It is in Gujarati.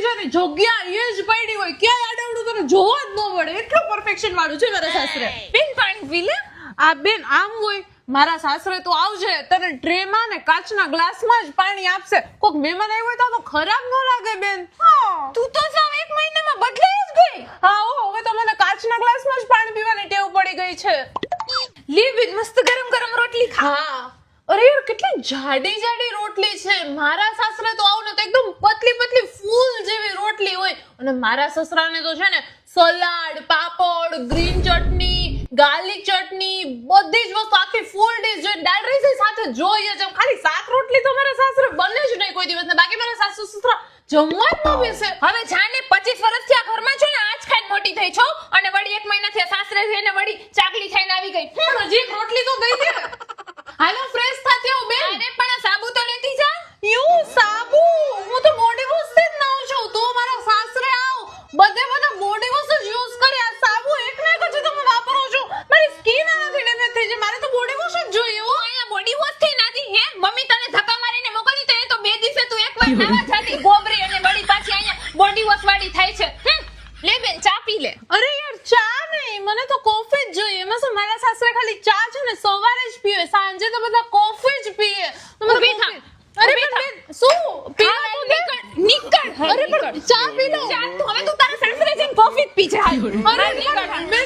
છે ને જગ્યા એ જ પડી હોય, ક્યાંય આડવડું તને જોવા જ ન મળે, એટલું પરફેક્શન વાળું છે મારા સાસરે. બેન પાણી પી લે. આ બેન આમ હોય, મારા સાસરે તો આવજે તને ટ્રેમાં ને કાચના ગ્લાસમાં જ પાણી આપશે. કોક મહેમાન આવ્યો હોય તો ખરાબ ન લાગે બેન. તું તો સાવ 1 મહિનામાં બદલાઈ જ ગઈ. હા હવે તો મને કાચના ગ્લાસમાં જ પાણી પીવાની ટેવ પડી ગઈ છે. લે બેન મસ્ત ગરમ ગરમ રોટલી ખા. હા અરે યાર કેટલી જાડી જાડી રોટલી છે. મારા સાસરે તો આવું ને તો એકદમ પતલી પતલી ફૂલ જેવી રોટલી હોય. અને મારા સસરાને તો છે ને સલાડ, પાપડ, ગ્રીન ચટણી, ગાર્લિક ચટણી, બધી જ વસ્તુ આખી ફૂલ ડીશ જોઈએ. દાળ રાઈસ સાથે જોઈએ છે. ખાલી શાક રોટલી તો મારા સાસરે બને જ નહીં કોઈ દિવસ. ને બાકી મારા સાસુ સસરા જમવા જ ન બેસે. હવે જાને 25 વર્ષથી આ ઘરમાં છો ને આજ ખાઈને મોટી થઈ છો અને વળી 1 મહિનાથી આ સાસરે જઈને વળી ચાકલી થઈને આવી ગઈ. પણ હજી એક રોટલી તો દઈ દે. હાલો ફ્રેશ થાતી આવ બેન. અરે પણ આ સાબુ તો લેતી જા. યુ સાબુ હું તો બોડી વોશ થી જ નાઉં છું. તું મારા સાસરે આવ, બધા બોડી વોશ જ યુઝ કરે. આ સાબુ એક ના પછી તમે વાપરો છો. મારી સ્કિન આનાથી ડેમેજ થઈ જાય. મારે તો બોડી વોશ જ જોઈએ. હો અહીંયા બોડી વોશ થી નાતી હે મમ્મી તને ધક્કા મારીને મોકલી તો એ તો 2 દિવસે તું એકવાર નાવા જાતી ગોબરી અને વળી પાછી અહીંયા બોડી વોશ વાળી થાય છે. લે બેન ચા પી લે. અરે યાર ચા નહીં, મને તો કોફી જ જોઈએ. એમાં શું મારા સાસરે ખાલી ચા છે ને સવારે જ પીવે, સાંજે તો બધા કોફી જ પીએ. તો મને ઊભી થા. કોફી- અરે પણ બેન શું પીવા તો દે. નીકળ. અરે પણ ચા પી લો. ચા તો હવે તું તારા સાસરે જઈને કોફી જ પી જા. અરે નીકળ.